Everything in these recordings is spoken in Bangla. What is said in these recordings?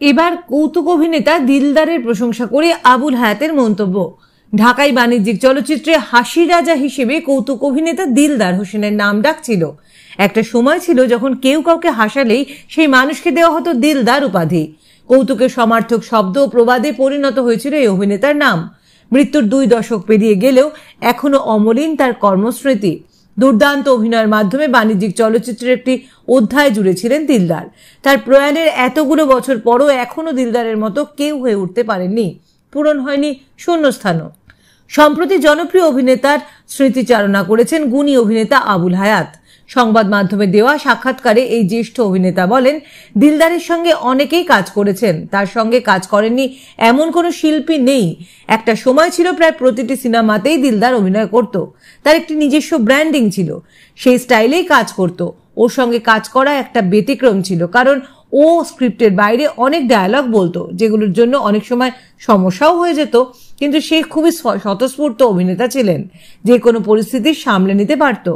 এবার কৌতুক অভিনেতা দিলদারের প্রশংসা করে আবুল হায়াতের মন্তব্য। ঢাকাই বাণিজ্যিক চলচ্চিত্রে হাসি রাজা হিসেবে কৌতুক অভিনেতা দিলদার হোসেনের নাম ডাক ছিল। একটা সময় ছিল যখন কেউ কাউকে হাসালেই সেই মানুষকে দেওয়া হতো দিলদার উপাধি। কৌতুকের সমার্থক শব্দ ও প্রবাদে পরিণত হয়েছিল এই অভিনেতার নাম। মৃত্যুর 2 দশক পেরিয়ে গেলেও এখনো অমলিন তার কর্মস্মৃতি। দুর্দান্ত অভিনয়ের মাধ্যমে বাণিজ্যিক চলচ্চিত্রের একটি অধ্যায় জুড়েছিলেন দিলদার। তার প্রয়াণের এতগুলো বছর পরও এখনো দিলদারের মতো কেউ হয়ে উঠতে পারেননি, পূরণ হয়নি শূন্যস্থানও। সম্প্রতি জনপ্রিয় অভিনেতার স্মৃতিচারণা করেছেন গুণী অভিনেতা আবুল হায়াত। সংবাদ মাধ্যমে দেওয়া সাক্ষাৎকারে এই জ্যেষ্ঠ অভিনেতা বলেন, দিলদারের সঙ্গে অনেকেই কাজ করেছেন, তার সঙ্গে কাজ করেননি এমন কোনো শিল্পী নেই। একটা সময় ছিল প্রায় প্রতিটি সিনেমাতেই দিলদার অভিনয় করত। তার একটি নিজস্ব ব্র্যান্ডিং ছিল, সেই স্টাইলেই কাজ করত। ওর সঙ্গে কাজ করা একটা ব্যতিক্রম ছিল, কারণ ও স্ক্রিপ্টের বাইরে অনেক ডায়ালগ বলতো, যেগুলোর জন্য অনেক সময় সমস্যাও হয়ে যেত। কিন্তু সে খুবই স্বতঃস্ফূর্ত অভিনেতা ছিলেন, যে কোনো পরিস্থিতি সামলে নিতে পারত।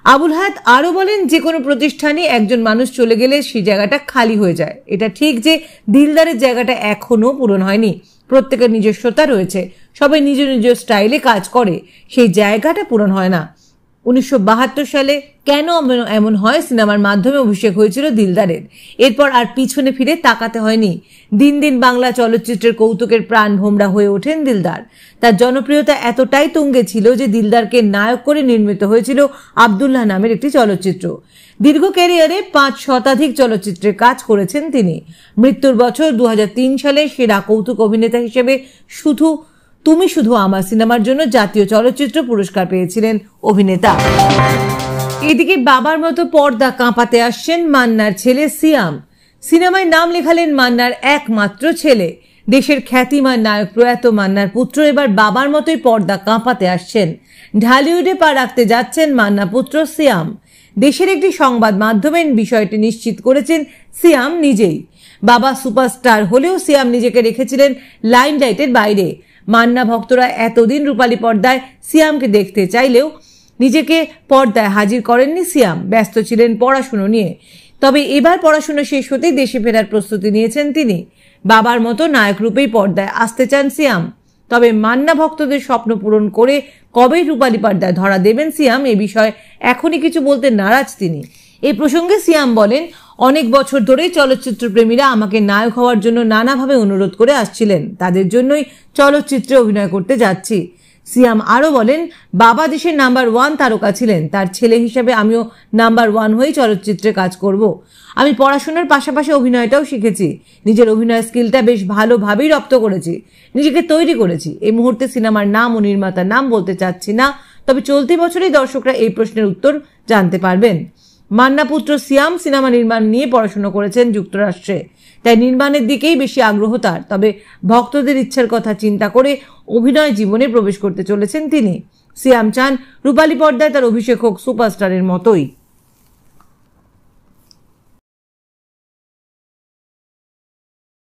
আবুল হায়াত আরো বলেন, যে কোনো প্রতিষ্ঠানে একজন মানুষ চলে গেলে সেই জায়গাটা খালি হয়ে যায়। এটা ঠিক যে দিলদারের জায়গাটা এখনো পূরণ হয়নি। প্রত্যেকের নিজস্বতা রয়েছে, সবাই নিজ নিজ স্টাইলে কাজ করে, সেই জায়গাটা পূরণ হয় না। 1972 সালে কেন এমন হয় সিনেমার মাধ্যমে অভিষেক হয়েছিল দিলদারের। এরপর আর পিছনে ফিরে তাকাতে হয়নি। দিন দিন বাংলা চলচ্চিত্রের কৌতুকের প্রাণ ভোমরা হয়ে ওঠেন দিলদার। তার জনপ্রিয়তা এতটাই তুঙ্গে ছিল যে দিলদারকে নায়ক করে নির্মিত হয়েছিল আব্দুল্লাহ নামের একটি চলচ্চিত্র। দীর্ঘ ক্যারিয়ারে 5 শতাধিক চলচ্চিত্রে কাজ করেছেন তিনি। মৃত্যুর বছর 2003 সালে সেরা কৌতুক অভিনেতা হিসেবে তুমি শুধু আমার সিনেমার জন্য জাতীয় চলচ্চিত্র পুরস্কার পেয়েছিলেন অভিনেতা। এদিকে বাবার মতো পর্দা কাঁপাতে আসছেন মান্নার ছেলে সিয়াম। সিনেমায় নাম লেখালেন মান্নার একমাত্র ছেলে। দেশের খ্যাতিমান নায়ক প্রয়াত মান্নার পুত্র এবার বাবার মতোই পর্দা কাঁপাতে আসছেন। ঢালিউডে পা রাখতে যাচ্ছেন মান্না পুত্র সিয়াম। দেশের একটি সংবাদ মাধ্যমে বিষয়টি নিশ্চিত করেছেন সিয়াম নিজেই। বাবা সুপারস্টার হলেও সিয়াম নিজেকে রেখেছিলেন লাইমলাইটের বাইরে। মান্না ভক্তরা এতদিন রূপালী পর্দায় সিয়ামকে দেখতে চাইলেও নিজেকে পর্দায় হাজির করেননি সিয়াম। ব্যস্ত ছিলেন পড়াশুনো নিয়ে। তবে এবার পড়াশুনো শেষ হতেই দেশে ফেরার প্রস্তুতি নিয়েছেন তিনি। বাবার মতো নায়ক রূপেই পর্দায় আসতে চান সিয়াম। তবে মান্না ভক্তদের স্বপ্ন পূরণ করে কবে রূপালী পর্দায় ধরা দেবেন সিয়াম, এ বিষয়ে এখনই কিছু বলতে নারাজ তিনি। এ প্রসঙ্গে সিয়াম বলেন, অনেক বছর ধরেই চলচ্চিত্র প্রেমীরা আমাকে নায়ক হওয়ার জন্য নানাভাবে অনুরোধ করে আসছিলেন, তাদের জন্যই চলচ্চিত্রে অভিনয় করতে যাচ্ছি। সিয়াম আরো বলেন, বাবা দেশের নাম্বার 1 তারকা ছিলেন, তার ছেলে হিসেবে আমিও নাম্বার 1 হয়েই চলচ্চিত্রে কাজ করব। আমি পড়াশোনার পাশাপাশি অভিনয়টাও শিখেছি। নিজের অভিনয় স্কিলটা বেশ ভালোভাবেই রপ্ত করেছি, নিজেকে তৈরি করেছি। এই মুহূর্তে সিনেমার নাম ও নির্মাতার নাম বলতে চাচ্ছি না, তবে চলতি বছরেই দর্শকরা এই প্রশ্নের উত্তর জানতে পারবেন। মান্না পুত্র সিয়াম সিনেমা নির্মাণ নিয়ে পড়াশোনা করেছেন যুক্তরাষ্ট্রে, তাই নির্মাণের দিকেই বেশি আগ্রহ তার। তবে ভক্তদের ইচ্ছার কথা চিন্তা করে অভিনয় জীবনে প্রবেশ করতে চলেছেন তিনি। সিয়াম চান রূপালী পর্দায় তার অভিষেক হোক সুপারস্টারের মতোই।